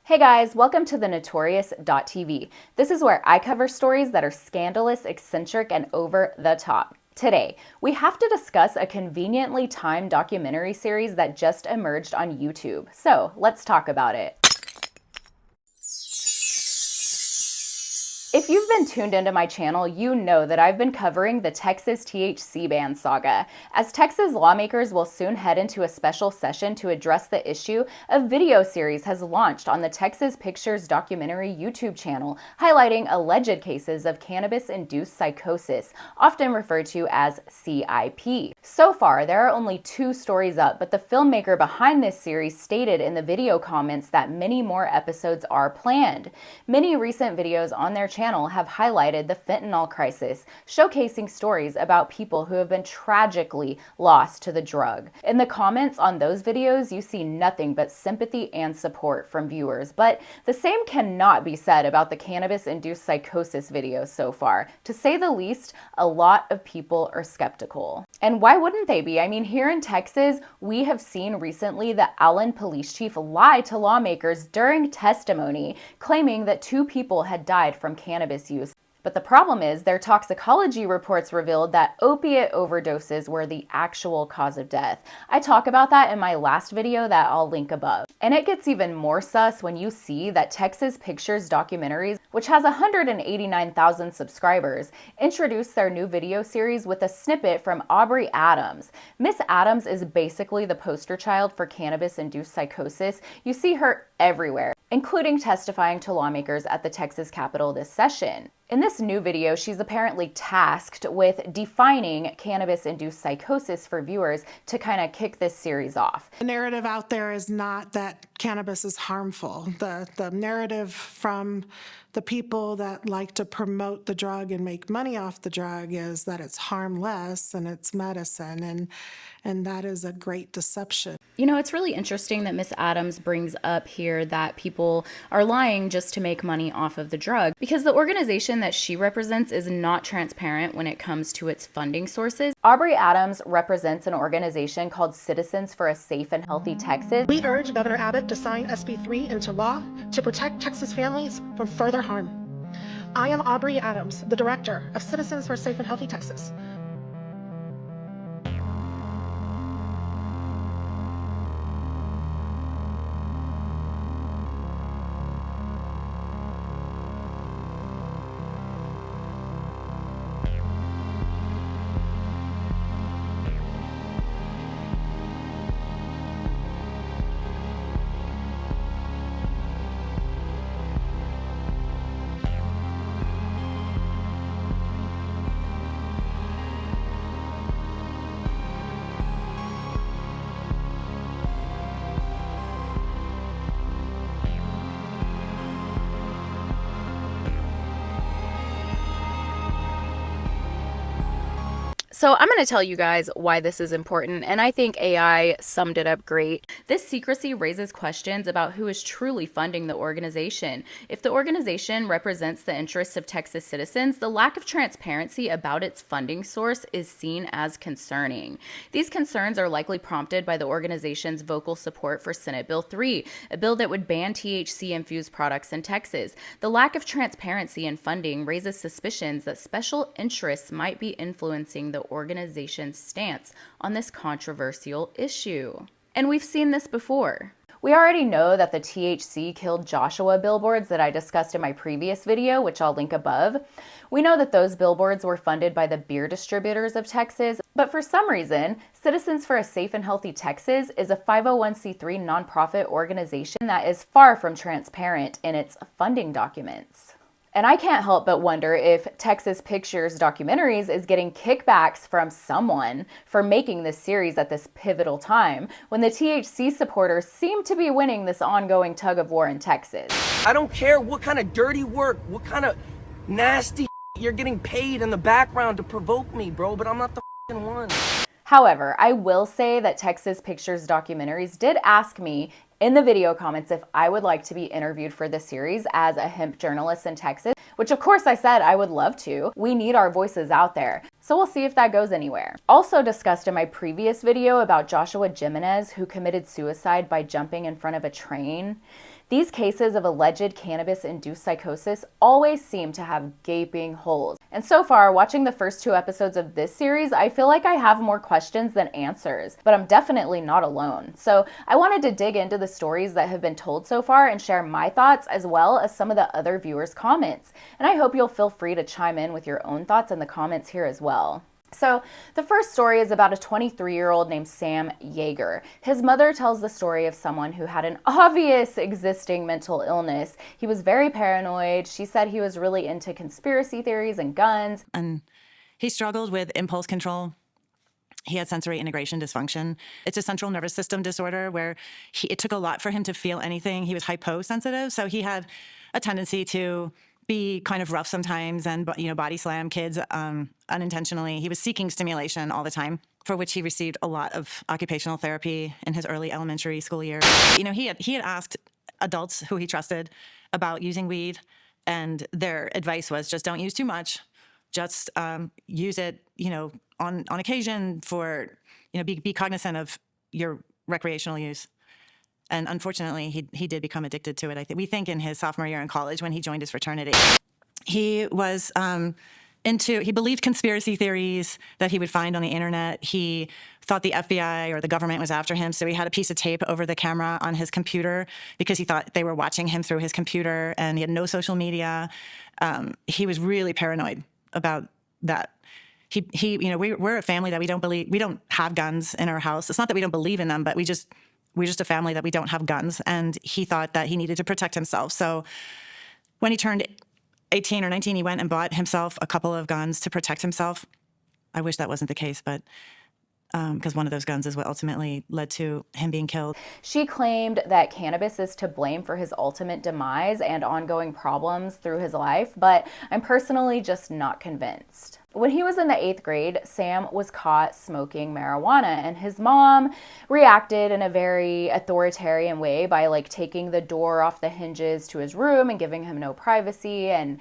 Hey guys, welcome to the Notorious.tv. This is where I cover stories that are scandalous, eccentric, and over the top. Today, we have to discuss a conveniently timed documentary series that just emerged on YouTube. So let's talk about it. If you've been tuned into my channel, you know that I've been covering the Texas THC ban saga, as Texas lawmakers will soon head into a special session to address the issue. A video series has launched on the Texas Pictures Documentary YouTube channel, highlighting alleged cases of cannabis-induced psychosis, often referred to as CIP. So far, there are only 2 stories up, but the filmmaker behind this series stated in the video comments that many more episodes are planned. Many recent videos on their channel have highlighted the fentanyl crisis, showcasing stories about people who have been tragically lost to the drug. In the comments on those videos, you see nothing but sympathy and support from viewers, but the same cannot be said about the cannabis-induced psychosis videos so far. To say the least, a lot of people are skeptical. And why wouldn't they be? I mean, here in Texas, we have seen recently the Allen police chief lie to lawmakers during testimony, claiming that 2 people had died from cannabis use. But the problem is their toxicology reports revealed that opiate overdoses were the actual cause of death. I talk about that in my last video that I'll link above. And it gets even more sus when you see that Texas Pictures Documentaries, which has 189,000 subscribers, introduced their new video series with a snippet from Aubree Adams. Miss Adams is basically the poster child for cannabis-induced psychosis. You see her everywhere, including testifying to lawmakers at the Texas Capitol this session. In this new video, she's apparently tasked with defining cannabis-induced psychosis for viewers to kind of kick this series off. The narrative out there is not that cannabis is harmful. The narrative from the people that like to promote the drug and make money off the drug is that it's harmless and it's medicine, and that is a great deception. You know, it's really interesting that Miss Adams brings up here that people are lying just to make money off of the drug, because the organization that she represents is not transparent when it comes to its funding sources. Aubree Adams represents an organization called Citizens for a Safe and Healthy Texas. We urge Governor Abbott to sign SB 3 into law to protect Texas families from further harm. I am Aubree Adams, the director of Citizens for a Safe and Healthy Texas. So I'm going to tell you guys why this is important, and I think AI summed it up great. This secrecy raises questions about who is truly funding the organization. If the organization represents the interests of Texas citizens, the lack of transparency about its funding source is seen as concerning. These concerns are likely prompted by the organization's vocal support for Senate Bill 3, a bill that would ban THC-infused products in Texas. The lack of transparency in funding raises suspicions that special interests might be influencing the organization's stance on this controversial issue. And we've seen this before. We already know that the THC killed Joshua billboards that I discussed in my previous video, which I'll link above. We know that those billboards were funded by the beer distributors of Texas, but for some reason, Citizens for a Safe and Healthy Texas is a 501c3 nonprofit organization that is far from transparent in its funding documents. And I can't help but wonder if Texas Pictures Documentaries is getting kickbacks from someone for making this series at this pivotal time, when the THC supporters seem to be winning this ongoing tug of war in Texas. I don't care what kind of dirty work, what kind of nasty you're getting paid in the background to provoke me, bro, but I'm not the one. However, I will say that Texas Pictures Documentaries did ask me in the video comments if I would like to be interviewed for this series as a hemp journalist in Texas, which of course I said I would love to. We need our voices out there. So we'll see if that goes anywhere. Also discussed in my previous video about Joshua Jimenez, who committed suicide by jumping in front of a train. These cases of alleged cannabis-induced psychosis always seem to have gaping holes. And so far, watching the first 2 episodes of this series, I feel like I have more questions than answers, but I'm definitely not alone. So I wanted to dig into the stories that have been told so far and share my thoughts as well as some of the other viewers' comments. And I hope you'll feel free to chime in with your own thoughts in the comments here as well. So the first story is about a 23-year-old named Sam Yeager. His mother tells the story of someone who had an obvious existing mental illness. He was very paranoid. She said he was really into conspiracy theories and guns. And he struggled with impulse control. He had sensory integration dysfunction. It's a central nervous system disorder where it took a lot for him to feel anything. He was hyposensitive, so he had a tendency to be kind of rough sometimes and, body slam kids unintentionally. He was seeking stimulation all the time, for which he received a lot of occupational therapy in his early elementary school years. He had asked adults who he trusted about using weed, and their advice was just don't use too much. Just use it, on occasion for, be cognizant of your recreational use. And unfortunately, he did become addicted to it. We think in his sophomore year in college when he joined his fraternity. He was he believed conspiracy theories that he would find on the internet. He thought the FBI or the government was after him, so he had a piece of tape over the camera on his computer because he thought they were watching him through his computer, and he had no social media. He was really paranoid about that. We're a family that we don't have guns in our house. It's not that we don't believe in them, but we're just a family that we don't have guns. And he thought that he needed to protect himself. So when he turned 18 or 19, he went and bought himself a couple of guns to protect himself. I wish that wasn't the case, but because one of those guns is what ultimately led to him being killed. She claimed that cannabis is to blame for his ultimate demise and ongoing problems through his life, but I'm personally just not convinced. When he was in the 8th grade, Sam was caught smoking marijuana, and his mom reacted in a very authoritarian way by taking the door off the hinges to his room and giving him no privacy. And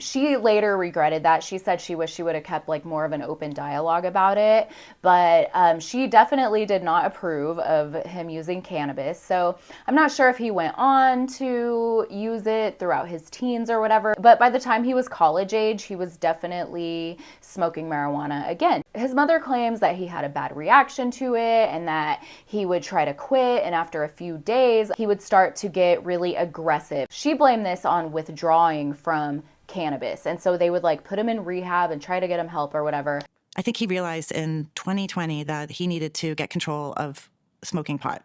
she later regretted that. She said she wished she would have kept more of an open dialogue about it, but she definitely did not approve of him using cannabis. So I'm not sure if he went on to use it throughout his teens or whatever, but by the time he was college age, he was definitely smoking marijuana again. His mother claims that he had a bad reaction to it and that he would try to quit, and after a few days he would start to get really aggressive. She blamed this on withdrawing from cannabis, and so they would put him in rehab and try to get him help or whatever. I think he realized in 2020 that he needed to get control of smoking pot.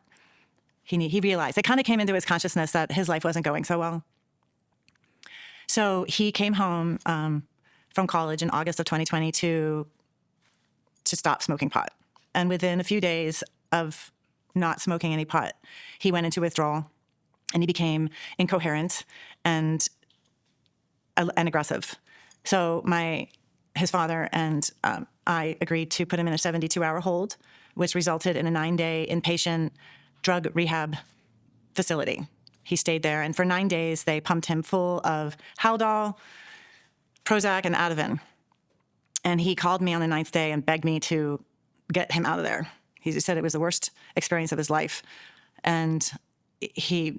He realized, it kind of came into his consciousness that his life wasn't going so well. So he came home from college in August of 2020 to stop smoking pot. And within a few days of not smoking any pot, he went into withdrawal, and he became incoherent and aggressive. So his father and I agreed to put him in a 72-hour hold, which resulted in a 9-day inpatient drug rehab facility. He stayed there, and for 9 days, they pumped him full of Haldol, Prozac, and Ativan. And he called me on the 9th day and begged me to get him out of there. He said it was the worst experience of his life. And he's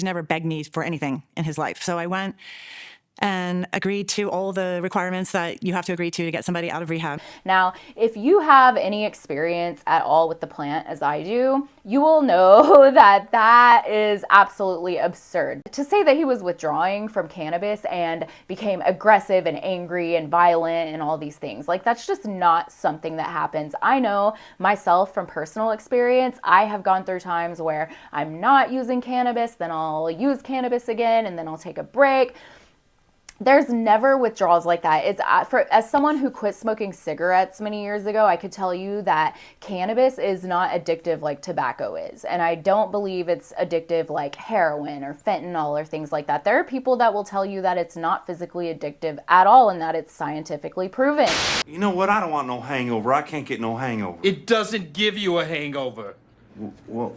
never begged me for anything in his life. So I went and agreed to all the requirements that you have to agree to get somebody out of rehab. Now, if you have any experience at all with the plant, as I do, you will know that that is absolutely absurd. To say that he was withdrawing from cannabis and became aggressive and angry and violent and all these things, that's just not something that happens. I know myself from personal experience, I have gone through times where I'm not using cannabis, then I'll use cannabis again, and then I'll take a break. There's never withdrawals like that. As someone who quit smoking cigarettes many years ago, I could tell you that cannabis is not addictive like tobacco is. And I don't believe it's addictive like heroin or fentanyl or things like that. There are people that will tell you that it's not physically addictive at all and that it's scientifically proven. You know what? I don't want no hangover. I can't get no hangover. It doesn't give you a hangover. Well,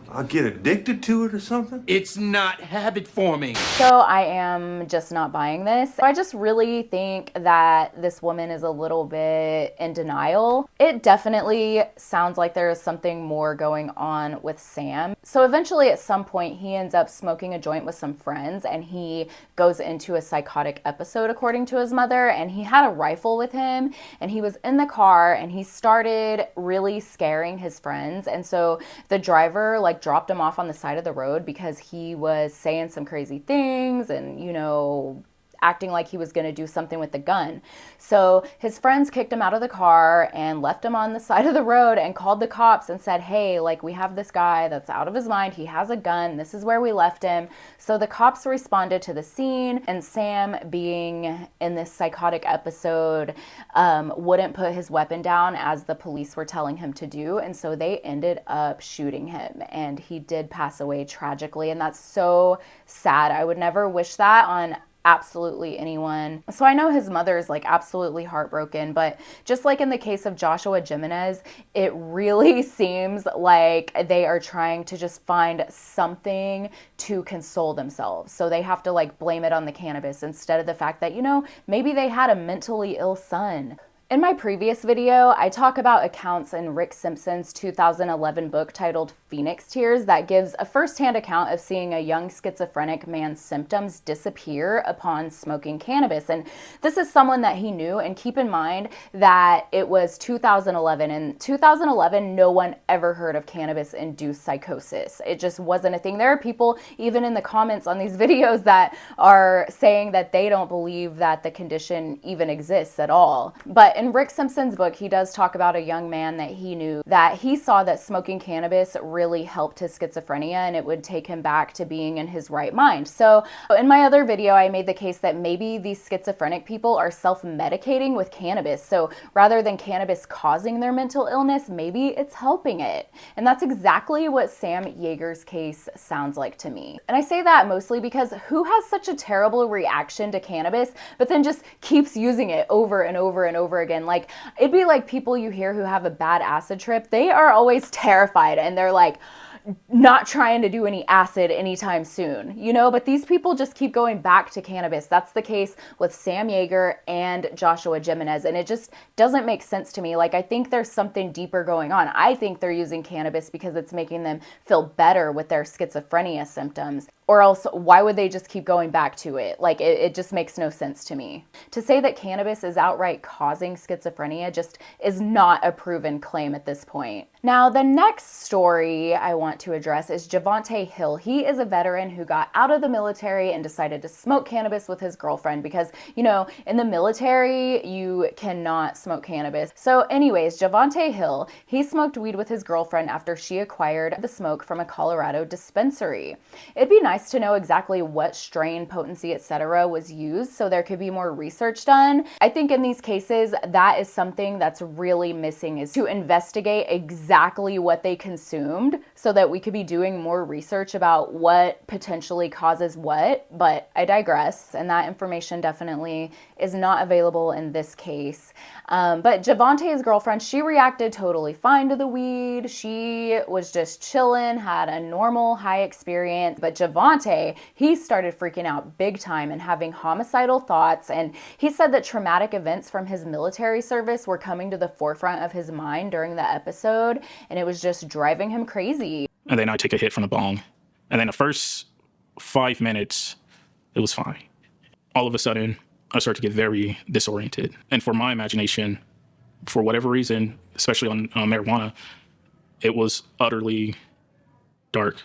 I'll get addicted to it or something? It's not habit forming. So I am just not buying this. I just really think that this woman is a little bit in denial. It definitely sounds like there is something more going on with Sam. So eventually at some point he ends up smoking a joint with some friends and he goes into a psychotic episode according to his mother, and he had a rifle with him and he was in the car and he started really scaring his friends, and so the driver like dropped him off on the side of the road because he was saying some crazy things and, you know, acting like he was going to do something with the gun. So his friends kicked him out of the car and left him on the side of the road and called the cops and said, hey, like, we have this guy that's out of his mind. He has a gun. This is where we left him. So the cops responded to the scene, and Sam, being in this psychotic episode, wouldn't put his weapon down as the police were telling him to do. And so they ended up shooting him, and he did pass away tragically. And that's so sad. I would never wish that on absolutely anyone. So I know his mother is like absolutely heartbroken, but just like in the case of Joshua Jimenez, it really seems like they are trying to just find something to console themselves. So they have to like blame it on the cannabis instead of the fact that, you know, maybe they had a mentally ill son. In my previous video, I talk about accounts in Rick Simpson's 2011 book titled Phoenix Tears that gives a first-hand account of seeing a young schizophrenic man's symptoms disappear upon smoking cannabis. And this is someone that he knew, and keep in mind that it was 2011. In 2011, no one ever heard of cannabis-induced psychosis. It just wasn't a thing. There are people even in the comments on these videos that are saying that they don't believe that the condition even exists at all. But in Rick Simpson's book, he does talk about a young man that he knew that he saw that smoking cannabis really helped his schizophrenia and it would take him back to being in his right mind. So in my other video, I made the case that maybe these schizophrenic people are self-medicating with cannabis. So rather than cannabis causing their mental illness, maybe it's helping it. And that's exactly what Sam Yeager's case sounds like to me. And I say that mostly because who has such a terrible reaction to cannabis, but then just keeps using it over and over and over again? Like, it'd be like people you hear who have a bad acid trip. They are always terrified and they're like not trying to do any acid anytime soon, you know, but these people just keep going back to cannabis. That's the case with Sam Yeager and Joshua Jimenez, and it just doesn't make sense to me. Like, I think there's something deeper going on. I think they're using cannabis because it's making them feel better with their schizophrenia symptoms. Or else, why would they just keep going back to it? Like, it just makes no sense to me. To say that cannabis is outright causing schizophrenia just is not a proven claim at this point. Now, the next story I want to address is Javonte Hill. He is a veteran who got out of the military and decided to smoke cannabis with his girlfriend because, you know, in the military, you cannot smoke cannabis. So anyways, Javonte Hill, he smoked weed with his girlfriend after she acquired the smoke from a Colorado dispensary. It'd be nice to know exactly what strain, potency, etc. was used so there could be more research done. I think in these cases, that is something that's really missing, is to investigate exactly what they consumed so that we could be doing more research about what potentially causes what. But I digress, and that information definitely is not available in this case. But Javonte's girlfriend, she reacted totally fine to the weed. She was just chilling, had a normal high experience. But Javonte, he started freaking out big time and having homicidal thoughts. And he said that traumatic events from his military service were coming to the forefront of his mind during the episode, and it was just driving him crazy. And then I take a hit from the bong. And then the first 5 minutes, it was fine. All of a sudden, I start to get very disoriented. And for my imagination, for whatever reason, especially on marijuana, it was utterly dark,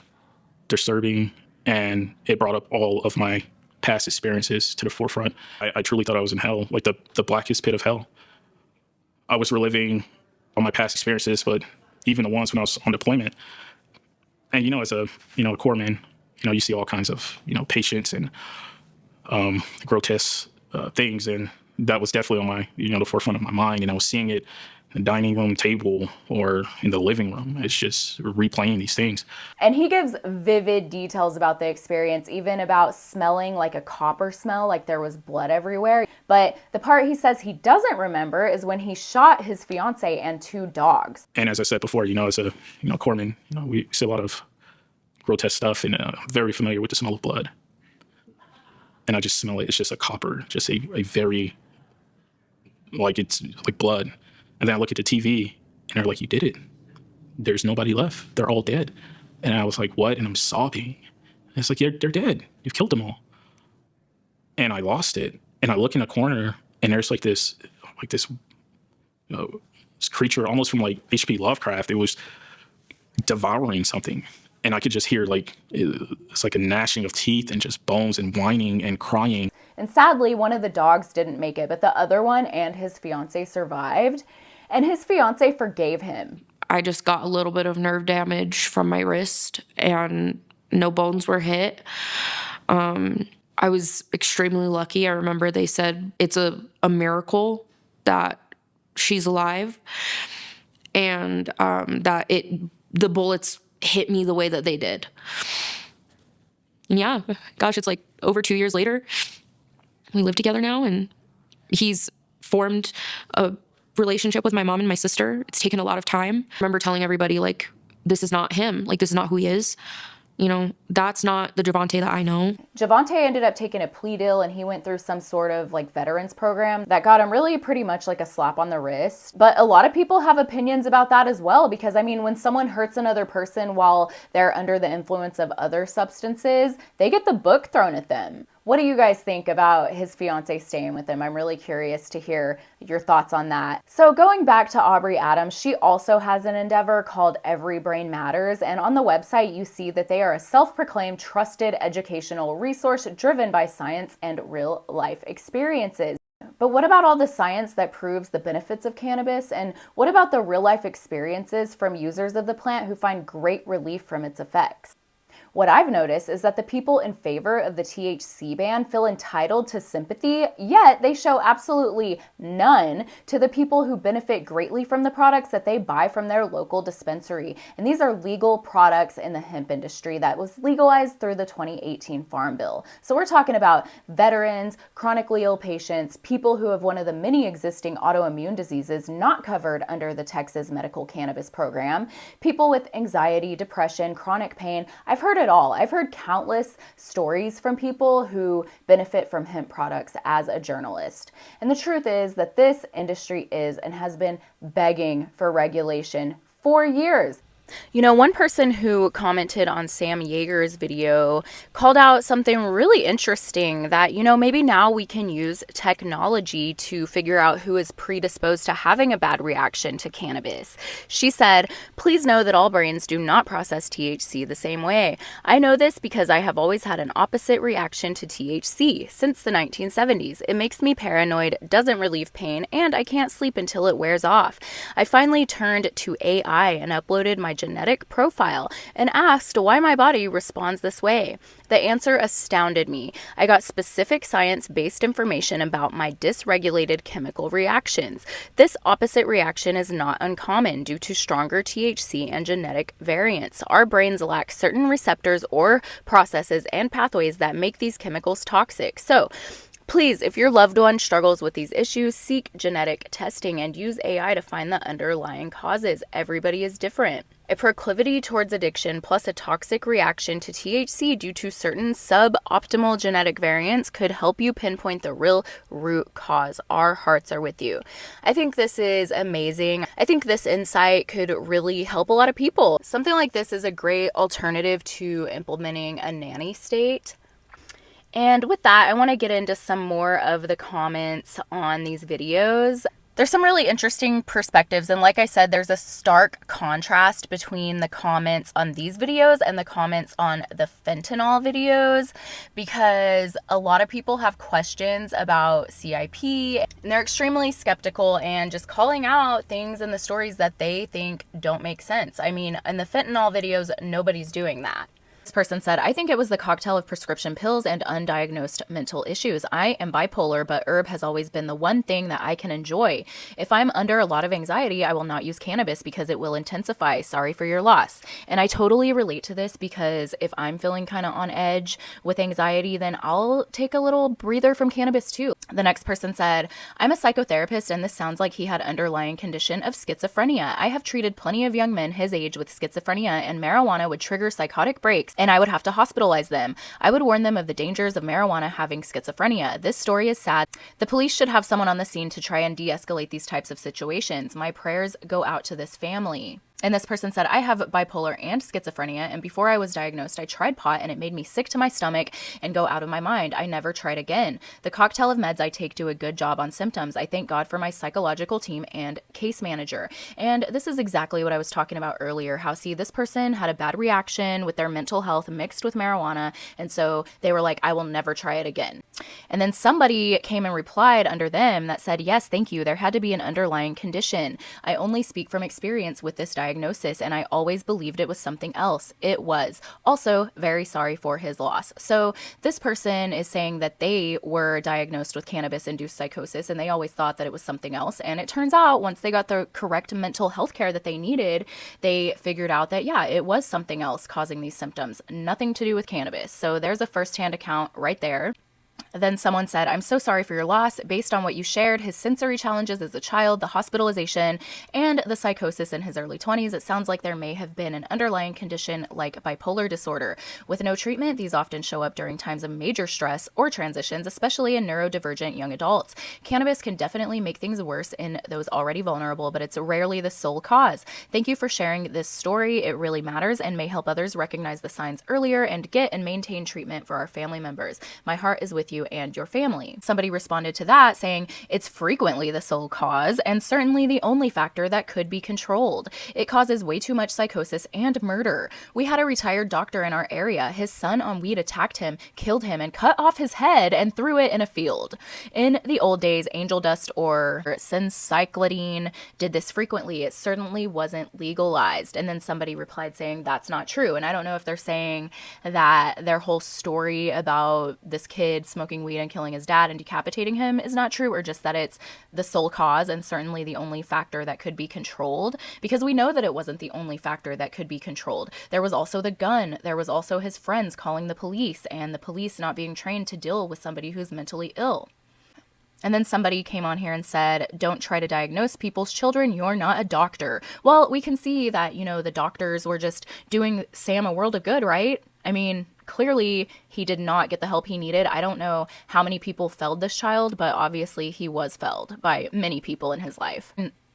disturbing, and it brought up all of my past experiences to the forefront. I truly thought I was in hell, like the blackest pit of hell. I was reliving all my past experiences, but even the ones when I was on deployment. And, you know, as a corpsman, you know, you see all kinds of, patients and grotesque things. And that was definitely on my, the forefront of my mind. And I was seeing it in the dining room table or in the living room. It's just replaying these things. And he gives vivid details about the experience, even about smelling like a copper smell, like there was blood everywhere. But the part he says he doesn't remember is when he shot his fiance and 2 dogs. And as I said before, as a corpsman, we see a lot of grotesque stuff, and I'm very familiar with the smell of blood. And I just smell it. It's just a copper, just a very, like it's like blood. And then I look at the TV and they're like, you did it. There's nobody left. They're all dead. And I was like, what? And I'm sobbing. And it's like, they're dead. You've killed them all. And I lost it. And I look in the corner and there's this creature almost from like H.P. Lovecraft. It was devouring something. And I could just hear it's like a gnashing of teeth and just bones and whining and crying. And sadly, one of the dogs didn't make it, but the other one and his fiance survived. And his fiance forgave him. I just got a little bit of nerve damage from my wrist and no bones were hit. I was extremely lucky. I remember they said it's a miracle that she's alive and that the bullets hit me the way that they did. And yeah, gosh, it's like over 2 years later. We live together now, and he's formed a relationship with my mom and my sister. It's taken a lot of time. I remember telling everybody, like, this is not him. Like, this is not who he is. You know, that's not the Javonte that I know. Javonte ended up taking a plea deal, and he went through some sort of like veterans program that got him really pretty much like a slap on the wrist. But a lot of people have opinions about that as well, because I mean, when someone hurts another person while they're under the influence of other substances, they get the book thrown at them. What do you guys think about his fiance staying with him? I'm really curious to hear your thoughts on that. So going back to Aubree Adams, she also has an endeavor called Every Brain Matters. And on the website, you see that they are a self-proclaimed trusted educational resource driven by science and real life experiences. But what about all the science that proves the benefits of cannabis? And what about the real life experiences from users of the plant who find great relief from its effects? What I've noticed is that the people in favor of the THC ban feel entitled to sympathy, yet they show absolutely none to the people who benefit greatly from the products that they buy from their local dispensary. And these are legal products in the hemp industry that was legalized through the 2018 Farm Bill. So we're talking about veterans, chronically ill patients, people who have one of the many existing autoimmune diseases not covered under the Texas Medical Cannabis Program, people with anxiety, depression, chronic pain. I've heard it all. I've heard countless stories from people who benefit from hemp products as a journalist. And the truth is that this industry is and has been begging for regulation for years. You know, one person who commented on Sam Yeager's video called out something really interesting that, you know, maybe now we can use technology to figure out who is predisposed to having a bad reaction to cannabis. She said, "Please know that all brains do not process THC the same way. I know this because I have always had an opposite reaction to THC since the 1970s. It makes me paranoid, doesn't relieve pain, and I can't sleep until it wears off. I finally turned to AI and uploaded my genetic profile and asked why my body responds this way. The answer astounded me. I got specific science-based information about my dysregulated chemical reactions. This opposite reaction is not uncommon due to stronger THC and genetic variants. Our brains lack certain receptors or processes and pathways that make these chemicals toxic. So, please, if your loved one struggles with these issues, seek genetic testing and use AI to find the underlying causes. Everybody is different. A proclivity towards addiction plus a toxic reaction to THC due to certain suboptimal genetic variants could help you pinpoint the real root cause. Our hearts are with you." I think this is amazing. I think this insight could really help a lot of people. Something like this is a great alternative to implementing a nanny state. And with that, I want to get into some more of the comments on these videos. There's some really interesting perspectives, and like I said, there's a stark contrast between the comments on these videos and the comments on the fentanyl videos, because a lot of people have questions about CIP, and they're extremely skeptical and just calling out things in the stories that they think don't make sense. I mean, in the fentanyl videos, nobody's doing that. This person said, "I think it was the cocktail of prescription pills and undiagnosed mental issues. I am bipolar, but herb has always been the one thing that I can enjoy. If I'm under a lot of anxiety, I will not use cannabis because it will intensify. Sorry for your loss." And I totally relate to this, because if I'm feeling kind of on edge with anxiety, then I'll take a little breather from cannabis too. The next person said, I'm a psychotherapist and this sounds like he had underlying condition of schizophrenia. I have treated plenty of young men his age with schizophrenia, and marijuana would trigger psychotic breaks and I would have to hospitalize them. I would warn them of the dangers of marijuana having schizophrenia. This story is sad. The police should have someone on the scene to try and de-escalate these types of situations. My prayers go out to this family. And this person said, I have bipolar and schizophrenia, and before I was diagnosed, I tried pot and it made me sick to my stomach and go out of my mind. I never tried again. The cocktail of meds I take do a good job on symptoms. I thank God for my psychological team and case manager. And this is exactly what I was talking about earlier, how, see, this person had a bad reaction with their mental health mixed with marijuana, and so they were like, I will never try it again. And then somebody came and replied under them that said, yes, thank you. There had to be an underlying condition. I only speak from experience with this diagnosis, and I always believed it was something else. It was. Also, very sorry for his loss. So this person is saying that they were diagnosed with cannabis-induced psychosis, and they always thought that it was something else. And it turns out once they got the correct mental health care that they needed, they figured out that, yeah, it was something else causing these symptoms. Nothing to do with cannabis. So there's a firsthand account right there. Then someone said, I'm so sorry for your loss. Based on what you shared, his sensory challenges as a child, the hospitalization, and the psychosis in his early 20s, it sounds like there may have been an underlying condition like bipolar disorder. With no treatment, these often show up during times of major stress or transitions, especially in neurodivergent young adults. Cannabis can definitely make things worse in those already vulnerable, but it's rarely the sole cause. Thank you for sharing this story. It really matters and may help others recognize the signs earlier and get and maintain treatment for our family members. My heart is with you and your family. Somebody responded to that saying it's frequently the sole cause and certainly the only factor that could be controlled. It causes way too much psychosis and murder. We had a retired doctor in our area. His son on weed attacked him, killed him, and cut off his head and threw it in a field. In the old days, angel dust or sencyclidine did this frequently. It certainly wasn't legalized. And then somebody replied saying that's not true. And I don't know if they're saying that their whole story about this kid smoking weed and killing his dad and decapitating him is not true, or just that it's the sole cause and certainly the only factor that could be controlled, because we know that it wasn't the only factor that could be controlled. There was also the gun. There was also his friends calling the police and the police not being trained to deal with somebody who's mentally ill. And then somebody came on here and said, don't try to diagnose people's children. You're not a doctor. Well, we can see that, the doctors were just doing Sam a world of good, right? I mean, clearly he did not get the help he needed. I don't know how many people felled this child, but obviously he was felled by many people in his life.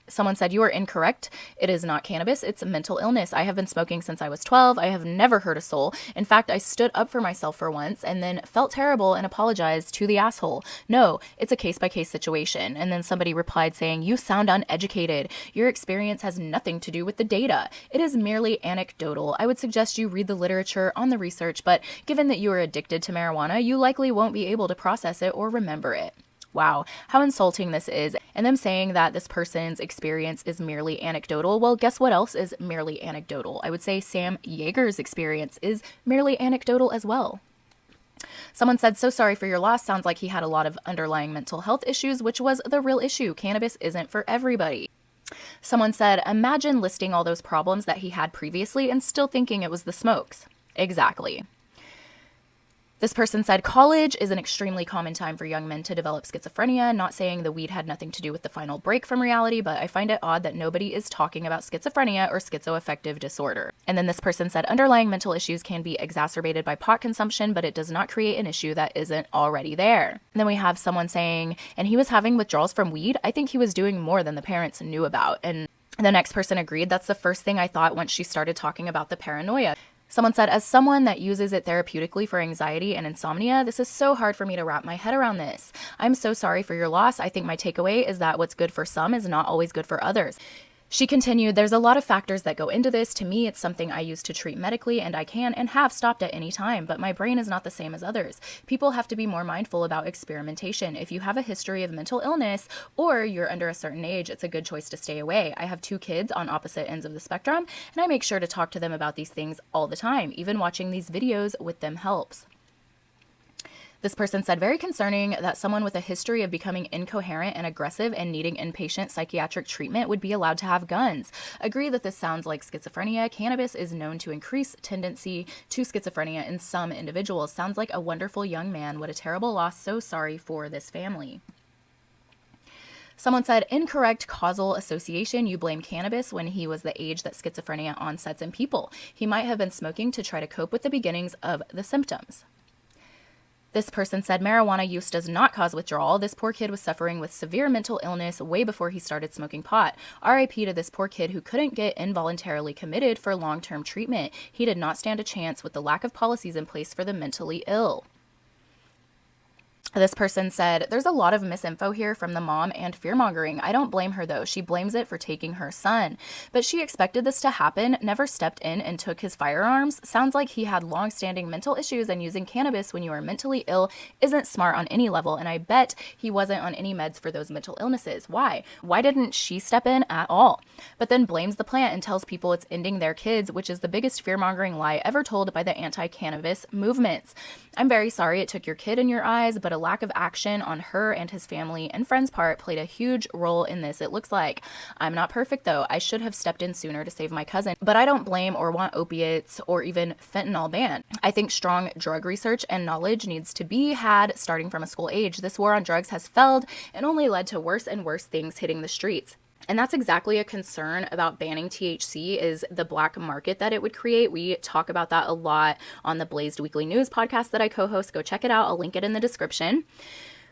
Someone said, you are incorrect. It is not cannabis. It's a mental illness. I have been smoking since I was 12. I have never hurt a soul. In fact, I stood up for myself for once and then felt terrible and apologized to the asshole. No, it's a case-by-case situation. And then somebody replied saying, you sound uneducated. Your experience has nothing to do with the data. It is merely anecdotal. I would suggest you read the literature on the research, but given that you are addicted to marijuana, you likely won't be able to process it or remember it. Wow, how insulting this is. And them saying that this person's experience is merely anecdotal. Well, guess what else is merely anecdotal? I would say Sam Yeager's experience is merely anecdotal as well. Someone said, so sorry for your loss. Sounds like he had a lot of underlying mental health issues, which was the real issue. Cannabis isn't for everybody. Someone said, imagine listing all those problems that he had previously and still thinking it was the smokes. Exactly. This person said, college is an extremely common time for young men to develop schizophrenia. Not saying the weed had nothing to do with the final break from reality, but I find it odd that nobody is talking about schizophrenia or schizoaffective disorder. And then this person said, underlying mental issues can be exacerbated by pot consumption, but it does not create an issue that isn't already there. And then we have someone saying, and he was having withdrawals from weed. I think he was doing more than the parents knew about. And the next person agreed. That's the first thing I thought once she started talking about the paranoia. Someone said, as someone that uses it therapeutically for anxiety and insomnia, this is so hard for me to wrap my head around this. I'm so sorry for your loss. I think my takeaway is that what's good for some is not always good for others. She continued, there's a lot of factors that go into this. To me, it's something I use to treat medically, and I can and have stopped at any time, but my brain is not the same as others. People have to be more mindful about experimentation. If you have a history of mental illness or you're under a certain age, it's a good choice to stay away. I have 2 kids on opposite ends of the spectrum, and I make sure to talk to them about these things all the time. Even watching these videos with them helps. This person said, very concerning that someone with a history of becoming incoherent and aggressive and needing inpatient psychiatric treatment would be allowed to have guns. Agree that this sounds like schizophrenia. Cannabis is known to increase tendency to schizophrenia in some individuals. Sounds like a wonderful young man. What a terrible loss. So sorry for this family. Someone said, incorrect causal association. You blame cannabis when he was the age that schizophrenia onsets in people. He might have been smoking to try to cope with the beginnings of the symptoms. This person said, marijuana use does not cause withdrawal. This poor kid was suffering with severe mental illness way before he started smoking pot. RIP to this poor kid who couldn't get involuntarily committed for long-term treatment. He did not stand a chance with the lack of policies in place for the mentally ill. This person said, there's a lot of misinfo here from the mom and fear-mongering. I don't blame her, though. She blames it for taking her son. But she expected this to happen, never stepped in and took his firearms. Sounds like he had long-standing mental issues, and using cannabis when you are mentally ill isn't smart on any level, and I bet he wasn't on any meds for those mental illnesses. Why? Why didn't she step in at all? But then blames the plant and tells people it's ending their kids, which is the biggest fear-mongering lie ever told by the anti-cannabis movements. I'm very sorry it took your kid in your eyes, but a lack of action on her and his family and friends' part played a huge role in this, it looks like. I'm not perfect, though. I should have stepped in sooner to save my cousin, but I don't blame or want opiates or even fentanyl banned. I think strong drug research and knowledge needs to be had starting from a school age. This war on drugs has failed and only led to worse and worse things hitting the streets. And that's exactly a concern about banning THC, is the black market that it would create. We talk about that a lot on the Blazed Weekly News podcast that I co-host. Go check it out. I'll link it in the description.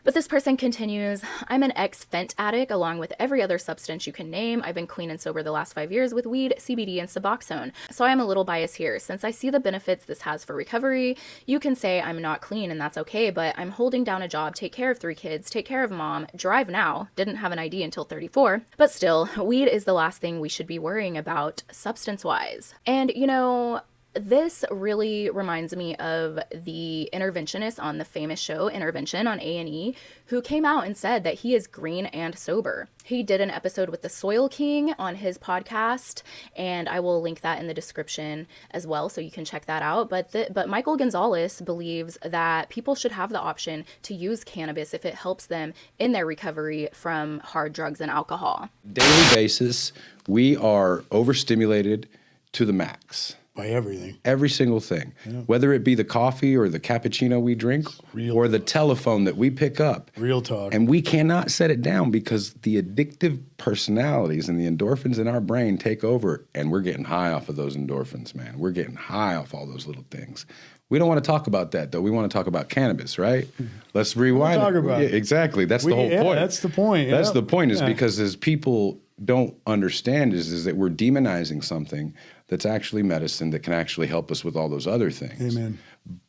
But this person continues, I'm an ex-fent addict along with every other substance you can name. I've been clean and sober the last 5 years with weed, CBD, and Suboxone. So I am a little biased here. Since I see the benefits this has for recovery, you can say I'm not clean and that's okay, but I'm holding down a job, take care of 3 kids, take care of mom, drive now, didn't have an ID until 34. But still, weed is the last thing we should be worrying about substance-wise. And, you know, this really reminds me of the interventionist on the famous show Intervention on A&E, who came out and said that he is green and sober. He did an episode with the Soil King on his podcast, and I will link that in the description as well, so you can check that out. But Michael Gonzalez believes that people should have the option to use cannabis if it helps them in their recovery from hard drugs and alcohol. Daily basis, we are overstimulated to the max. By everything. Every single thing. Yeah. Whether it be the coffee or the cappuccino we drink or the telephone that we pick up. Real talk. And we cannot set it down because the addictive personalities and the endorphins in our brain take over, and we're getting high off of those endorphins, man. We're getting high off all those little things. We don't want to talk about that, though. We want to talk about cannabis, right? Let's rewind. We'll talk about it. Exactly. That's the whole point. That's the point. That's the point, is because as people don't understand is that we're demonizing something that's actually medicine that can actually help us with all those other things. Amen.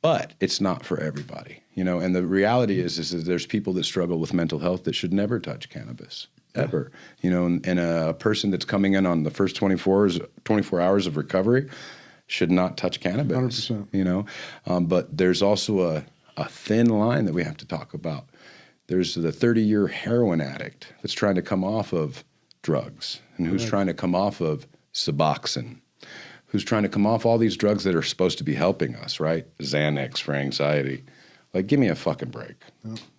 But it's not for everybody, you know. And the reality is that there's people that struggle with mental health that should never touch cannabis, ever. You know, and a person that's coming in on the first 24 hours of recovery should not touch cannabis. 100%. You know, but there's also a thin line that we have to talk about. There's the 30-year heroin addict that's trying to come off of drugs and who's trying to come off of Suboxone, who's trying to come off all these drugs that are supposed to be helping us, right? Xanax for anxiety. Like, give me a fucking break.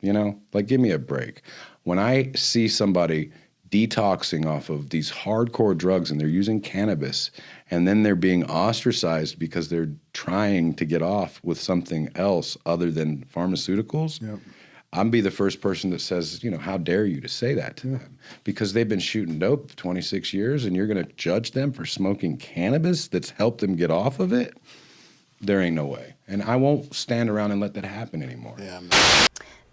You know? Like, give me a break. When I see somebody detoxing off of these hardcore drugs and they're using cannabis and then they're being ostracized because they're trying to get off with something else other than pharmaceuticals, I'm be the first person that says, you know, how dare you to say that to them? Because they've been shooting dope for 26 years and you're going to judge them for smoking cannabis that's helped them get off of it? There ain't no way. And I won't stand around and let that happen anymore.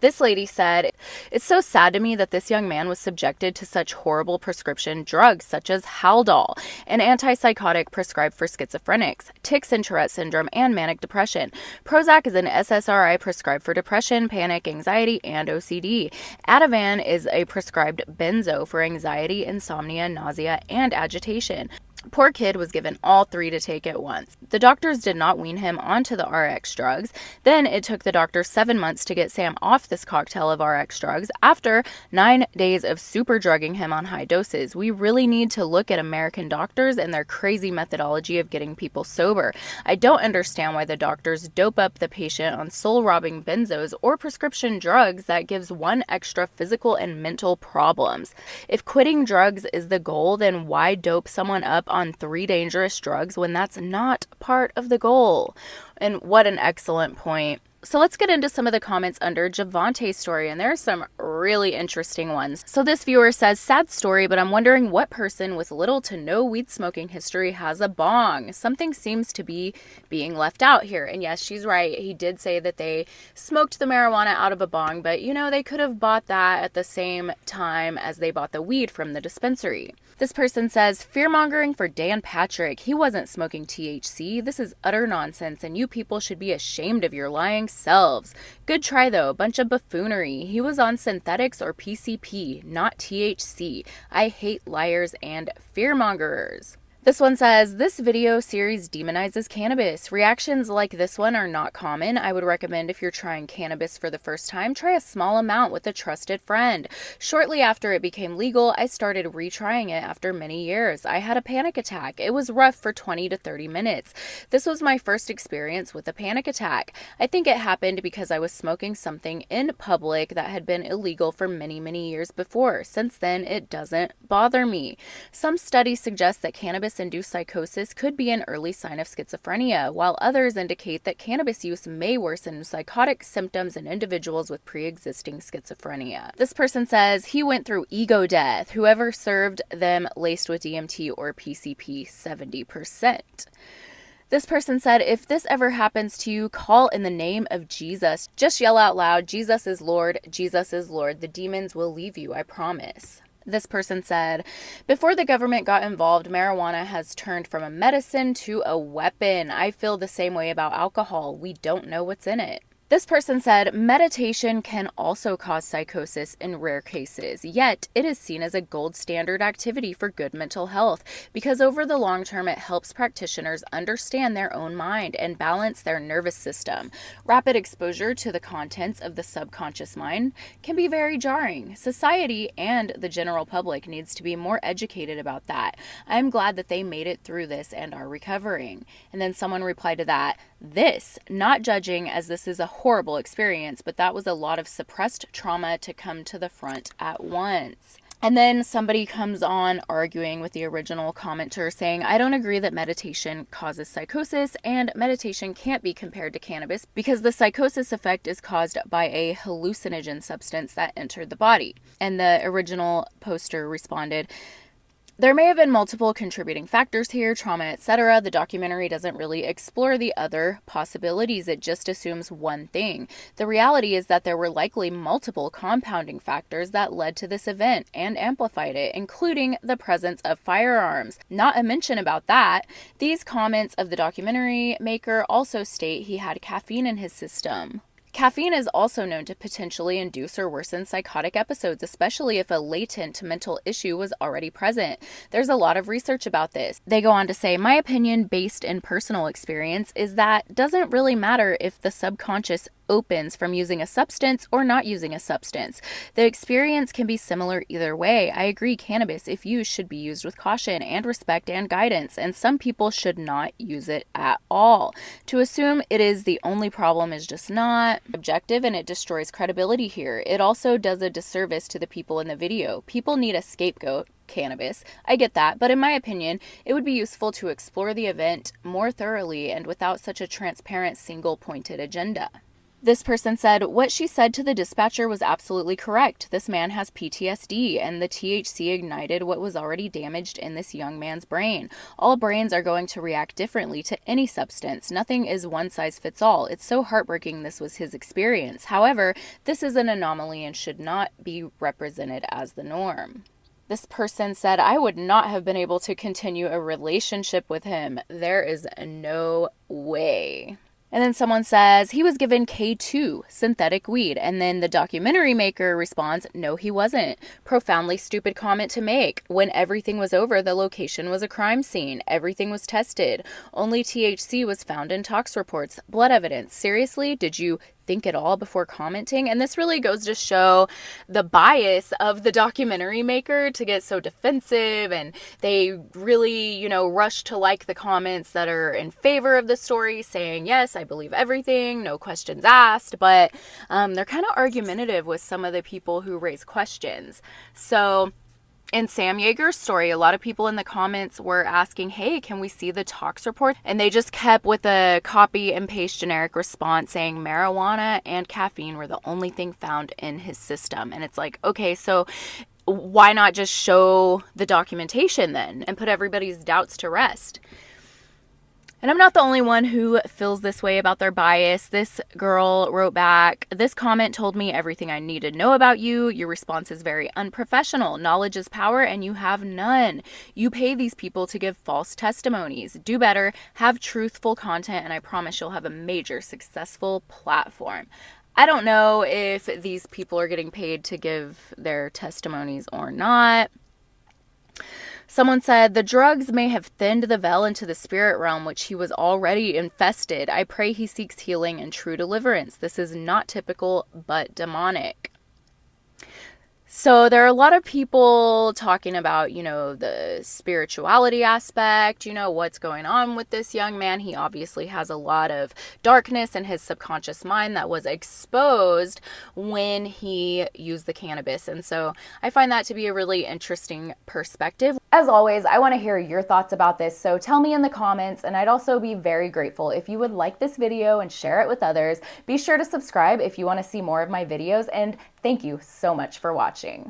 This lady said, it's so sad to me that this young man was subjected to such horrible prescription drugs such as Haldol, an antipsychotic prescribed for schizophrenics, tics and Tourette syndrome, and manic depression. Prozac is an SSRI prescribed for depression, panic, anxiety, and OCD. Ativan is a prescribed benzo for anxiety, insomnia, nausea, and agitation. Poor kid was given all 3 to take at once. The doctors did not wean him onto the RX drugs. Then it took the doctors 7 months to get Sam off this cocktail of RX drugs after 9 days of super drugging him on high doses. We really need to look at American doctors and their crazy methodology of getting people sober. I don't understand why the doctors dope up the patient on soul-robbing benzos or prescription drugs that gives one extra physical and mental problems. If quitting drugs is the goal, then why dope someone up on 3 dangerous drugs when that's not part of the goal? And what an excellent point. So let's get into some of the comments under Javonte's story, and there are some really interesting ones. So this viewer says, sad story, but I'm wondering what person with little to no weed smoking history has a bong. Something seems to be being left out here. And yes, she's right. He did say that they smoked the marijuana out of a bong, but you know, they could have bought that at the same time as they bought the weed from the dispensary. This person says, fear-mongering for Dan Patrick. He wasn't smoking THC. This is utter nonsense, and you people should be ashamed of your lying selves. Good try, though. Bunch of buffoonery. He was on synthetics or PCP, not THC. I hate liars and fear-mongerers. This one says, this video series demonizes cannabis. Reactions like this one are not common. I would recommend if you're trying cannabis for the first time, try a small amount with a trusted friend. Shortly after it became legal, I started retrying it after many years. I had a panic attack. It was rough for 20 to 30 minutes. This was my first experience with a panic attack. I think it happened because I was smoking something in public that had been illegal for many, many years before. Since then, it doesn't bother me. Some studies suggest that cannabis-induced psychosis could be an early sign of schizophrenia, while others indicate that cannabis use may worsen psychotic symptoms in individuals with pre-existing schizophrenia. This person says, he went through ego death. Whoever served them laced with DMT or PCP 70%. This person said, if this ever happens to you, call in the name of Jesus. Just yell out loud, Jesus is Lord, Jesus is Lord. The demons will leave you, I promise. This person said, before the government got involved, marijuana has turned from a medicine to a weapon. I feel the same way about alcohol. We don't know what's in it. This person said, meditation can also cause psychosis in rare cases, yet it is seen as a gold standard activity for good mental health because over the long term it helps practitioners understand their own mind and balance their nervous system. Rapid exposure to the contents of the subconscious mind can be very jarring. Society and the general public needs to be more educated about that. I am glad that they made it through this and are recovering. And then someone replied to that, this, not judging as this is a horrible experience, but that was a lot of suppressed trauma to come to the front at once. And then somebody comes on arguing with the original commenter saying, I don't agree that meditation causes psychosis and meditation can't be compared to cannabis because the psychosis effect is caused by a hallucinogen substance that entered the body. And the original poster responded, there may have been multiple contributing factors here, trauma, etc. The documentary doesn't really explore the other possibilities. It just assumes one thing. The reality is that there were likely multiple compounding factors that led to this event and amplified it, including the presence of firearms. Not a mention about that. These comments of the documentary maker also state he had caffeine in his system. Caffeine is also known to potentially induce or worsen psychotic episodes, especially if a latent mental issue was already present. There's a lot of research about this. They go on to say, my opinion based in personal experience is that doesn't really matter if the subconscious opens from using a substance or not using a substance. The experience can be similar either way. I agree cannabis, if used, should be used with caution and respect and guidance, and some people should not use it at all. To assume it is the only problem is just not objective, and it destroys credibility here. It also does a disservice to the people in the video. People need a scapegoat. Cannabis. I get that, but in my opinion, it would be useful to explore the event more thoroughly and without such a transparent, single-pointed agenda. This person said, what she said to the dispatcher was absolutely correct. This man has PTSD, and the THC ignited what was already damaged in this young man's brain. All brains are going to react differently to any substance. Nothing is one size fits all. It's so heartbreaking this was his experience. However, this is an anomaly and should not be represented as the norm. This person said, I would not have been able to continue a relationship with him. There is no way. And then someone says he was given K2, synthetic weed. And then the documentary maker responds, no, he wasn't. Profoundly stupid comment to make. When everything was over, the location was a crime scene. Everything was tested. Only THC was found in tox reports. Blood evidence. Seriously? Did you think it all before commenting? And this really goes to show the bias of the documentary maker to get so defensive, and they really, you know, rush to like the comments that are in favor of the story, saying, yes, I believe everything, no questions asked, but they're kind of argumentative with some of the people who raise questions. So in Sam Yeager's story, a lot of people in the comments were asking, hey, can we see the tox report? And they just kept with a copy and paste generic response saying marijuana and caffeine were the only thing found in his system. And it's like, okay, so why not just show the documentation then and put everybody's doubts to rest? And I'm not the only one who feels this way about their bias. This girl wrote back, this comment told me everything I need to know about you. Your response is very unprofessional. Knowledge is power and you have none. You pay these people to give false testimonies. Do better, have truthful content, and I promise you'll have a major successful platform. I don't know if these people are getting paid to give their testimonies or not. Someone said, the drugs may have thinned the veil into the spirit realm, which he was already infested. I pray he seeks healing and true deliverance. This is not typical, but demonic. So there are a lot of people talking about, you know, the spirituality aspect, you know, what's going on with this young man. He obviously has a lot of darkness in his subconscious mind that was exposed when he used the cannabis. And so I find that to be a really interesting perspective. As always, I want to hear your thoughts about this, so tell me in the comments, and I'd also be very grateful if you would like this video and share it with others. Be sure to subscribe if you want to see more of my videos, and thank you so much for watching.